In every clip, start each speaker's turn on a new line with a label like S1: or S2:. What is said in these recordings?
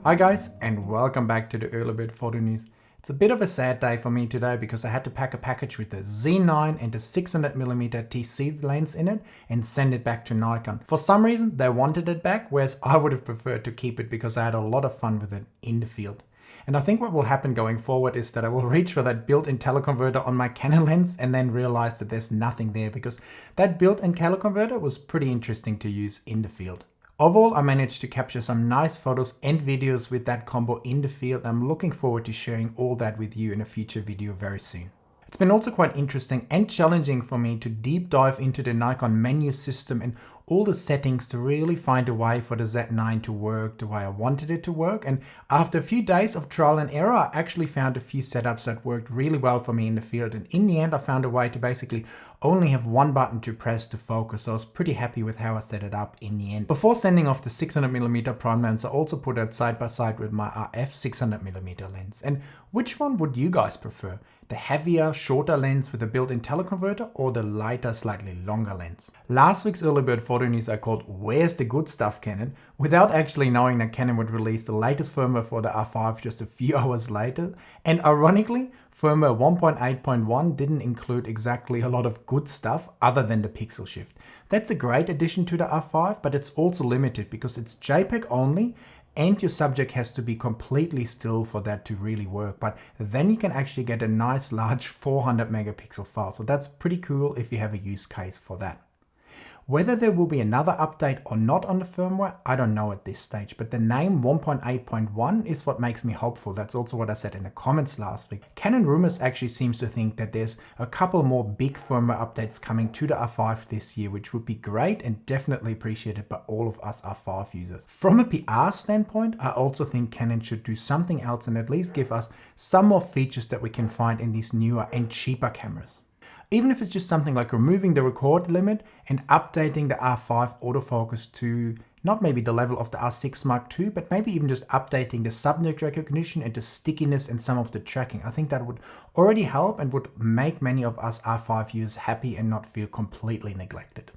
S1: Hi guys, and welcome back to the Early Bird Photo News. It's a bit of a sad day for me today because I had to pack a package with the Z9 and the 600mm TC lens in it and send it back to Nikon. For some reason they wanted it back, whereas I would have preferred to keep it because I had a lot of fun with it in the field. And I think what will happen going forward is that I will reach for that built-in teleconverter on my Canon lens and then realize that there's nothing there because that built-in teleconverter was pretty interesting to use in the field. Overall, I managed to capture some nice photos and videos with that combo in the field. I'm looking forward to sharing all that with you in a future video very soon. It's been also quite interesting and challenging for me to deep dive into the Nikon menu system and all the settings to really find a way for the Z9 to work the way I wanted it to work. And after a few days of trial and error, I actually found a few setups that worked really well for me in the field. And in the end, I found a way to basically only have one button to press to focus. So I was pretty happy with how I set it up in the end. Before sending off the 600mm prime lens, I also put it side by side with my RF 600mm lens. And which one would you guys prefer? The heavier, shorter lens with a built-in teleconverter or the lighter, slightly longer lens? Last week's Early Bird Photo News I called Where's the Good Stuff Canon, without actually knowing that Canon would release the latest firmware for the R5 just a few hours later. And ironically, firmware 1.8.1 didn't include exactly a lot of good stuff other than the pixel shift. That's a great addition to the R5, but it's also limited because it's JPEG only and your subject has to be completely still for that to really work. But then you can actually get a nice large 400 megapixel file. So that's pretty cool if you have a use case for that. Whether there will be another update or not on the firmware, I don't know at this stage, but the name 1.8.1 is what makes me hopeful. That's also what I said in the comments last week. Canon Rumors actually seems to think that there's a couple more big firmware updates coming to the R5 this year, which would be great and definitely appreciated by all of us R5 users. From a PR standpoint, I also think Canon should do something else and at least give us some more features that we can find in these newer and cheaper cameras. Even if it's just something like removing the record limit and updating the R5 autofocus to not maybe the level of the R6 Mark II, but maybe even just updating the subject recognition and the stickiness and some of the tracking. I think that would already help and would make many of us R5 users happy and not feel completely neglected.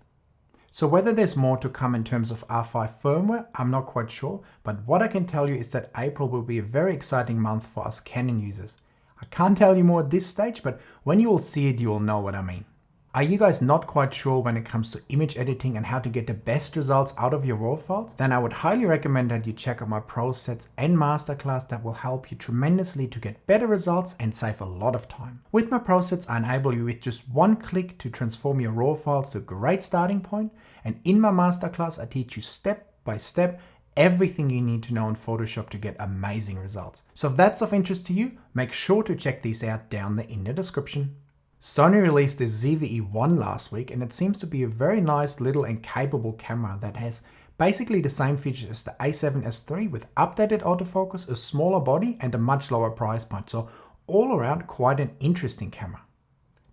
S1: So whether there's more to come in terms of R5 firmware, I'm not quite sure, but what I can tell you is that April will be a very exciting month for us Canon users. I can't tell you more at this stage, but when you will see it, you will know what I mean. Are you guys not quite sure when it comes to image editing and how to get the best results out of your RAW files? Then I would highly recommend that you check out my Pro Sets and Masterclass that will help you tremendously to get better results and save a lot of time. With my Pro Sets, I enable you with just one click to transform your RAW files to a great starting point. And in my Masterclass, I teach you step by step everything you need to know in Photoshop to get amazing results. So if that's of interest to you, make sure to check these out down there in the description. Sony released the ZV-E1 last week, and it seems to be a very nice little and capable camera that has basically the same features as the A7S III with updated autofocus, a smaller body and a much lower price point. So all around quite an interesting camera.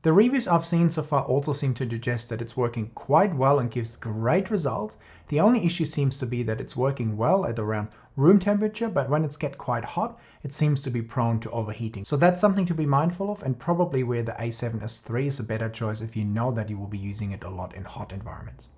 S1: The reviews I've seen so far also seem to suggest that it's working quite well and gives great results. The only issue seems to be that it's working well at around room temperature, but when it's get quite hot, it seems to be prone to overheating. So that's something to be mindful of, and probably where the A7S III is a better choice if you know that you will be using it a lot in hot environments.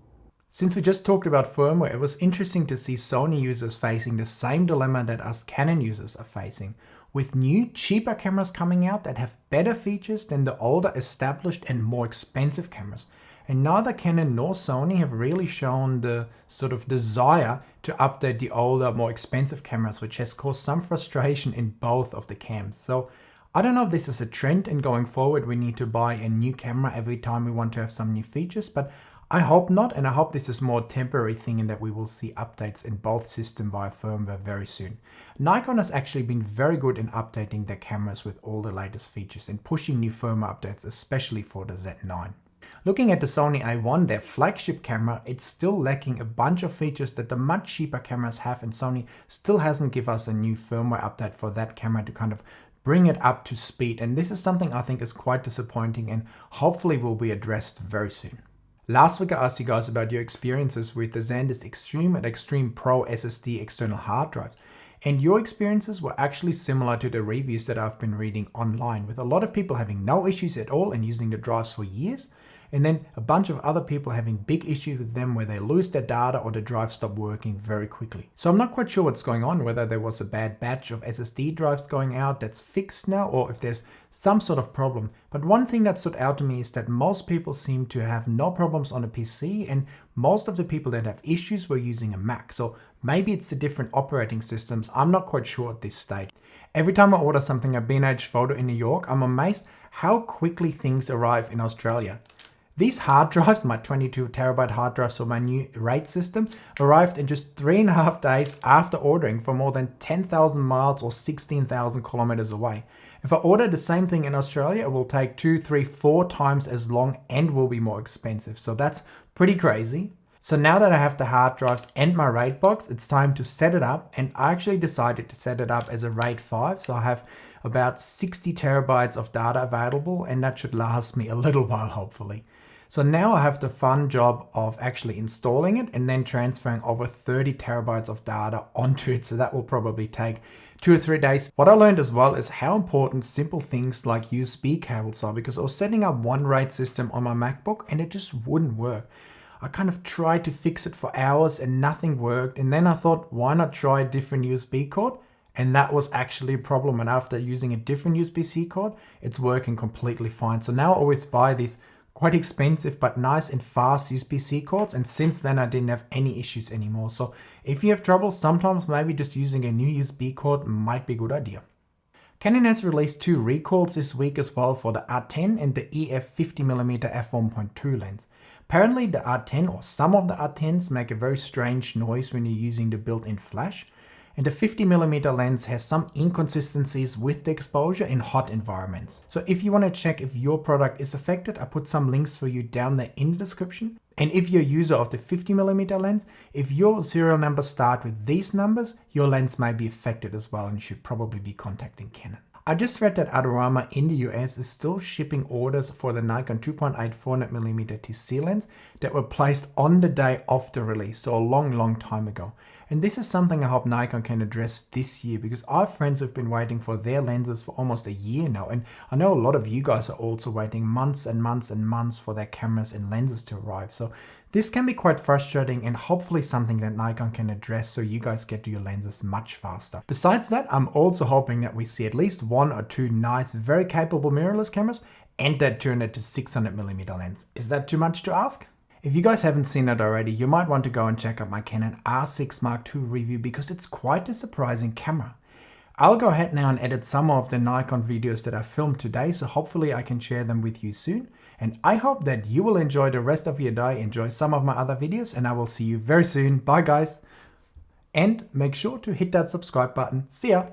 S1: Since we just talked about firmware, it was interesting to see Sony users facing the same dilemma that us Canon users are facing, with new, cheaper cameras coming out that have better features than the older, established and more expensive cameras. And neither Canon nor Sony have really shown the sort of desire to update the older, more expensive cameras, which has caused some frustration in both of the cams. So I don't know if this is a trend and going forward we need to buy a new camera every time we want to have some new features, but I hope not, and I hope this is more a temporary thing and that we will see updates in both systems via firmware very soon. Nikon has actually been very good in updating their cameras with all the latest features and pushing new firmware updates, especially for the Z9. Looking at the Sony A1, their flagship camera, it's still lacking a bunch of features that the much cheaper cameras have, and Sony still hasn't given us a new firmware update for that camera to kind of bring it up to speed. And this is something I think is quite disappointing and hopefully will be addressed very soon. Last week I asked you guys about your experiences with the SanDisk Extreme and Extreme Pro SSD external hard drives. And your experiences were actually similar to the reviews that I've been reading online, with a lot of people having no issues at all and using the drives for years, and then a bunch of other people having big issues with them where they lose their data or the drive stop working very quickly. So I'm not quite sure what's going on, whether there was a bad batch of SSD drives going out that's fixed now, or if there's some sort of problem. But one thing that stood out to me is that most people seem to have no problems on a PC, and most of the people that have issues were using a Mac. So maybe it's the different operating systems. I'm not quite sure at this stage. Every time I order something at B&H Photo in New York, I'm amazed how quickly things arrive in Australia. These hard drives, my 22 terabyte hard drives for my new RAID system, arrived in just 3.5 days after ordering from more than 10,000 miles or 16,000 kilometers away. If I order the same thing in Australia, it will take 2, 3, 4 times as long and will be more expensive. So that's pretty crazy. So now that I have the hard drives and my RAID box, it's time to set it up, and I actually decided to set it up as a RAID 5. So I have about 60 terabytes of data available, and that should last me a little while, hopefully. So now I have the fun job of actually installing it and then transferring over 30 terabytes of data onto it. So that will probably take 2 or 3 days. What I learned as well is how important simple things like USB cables are, because I was setting up one RAID system on my MacBook and it just wouldn't work. I kind of tried to fix it for hours and nothing worked. And then I thought, why not try a different USB cord? And that was actually a problem. And after using a different USB-C cord, it's working completely fine. So now I always buy these quite expensive but nice and fast USB-C cords. And since then I didn't have any issues anymore. So if you have trouble, sometimes maybe just using a new USB cord might be a good idea. Canon has released 2 recalls this week as well for the R10 and the EF 50mm f1.2 lens. Apparently the R10 or some of the R10s make a very strange noise when you're using the built-in flash, and the 50mm lens has some inconsistencies with the exposure in hot environments. So if you want to check if your product is affected, I put some links for you down there in the description. And if you're a user of the 50mm lens, if your serial numbers start with these numbers, your lens may be affected as well, and you should probably be contacting Canon. I just read that Adorama in the US is still shipping orders for the Nikon 2.8 400mm TC lens that were placed on the day of the release, so a long time ago. And this is something I hope Nikon can address this year, because I have friends who've been waiting for their lenses for almost a year now, and I know a lot of you guys are also waiting months and months and months for their cameras and lenses to arrive. So this can be quite frustrating, and hopefully something that Nikon can address so you guys get to your lenses much faster. Besides that, I'm also hoping that we see at least 1 or 2 nice, very capable mirrorless cameras and that 200 to 600mm lens. Is that too much to ask? If you guys haven't seen it already, you might want to go and check out my Canon R6 Mark II review, because it's quite a surprising camera. I'll go ahead now and edit some of the Nikon videos that I filmed today, so hopefully I can share them with you soon. And I hope that you will enjoy the rest of your day, enjoy some of my other videos, and I will see you very soon. Bye guys. And make sure to hit that subscribe button. See ya.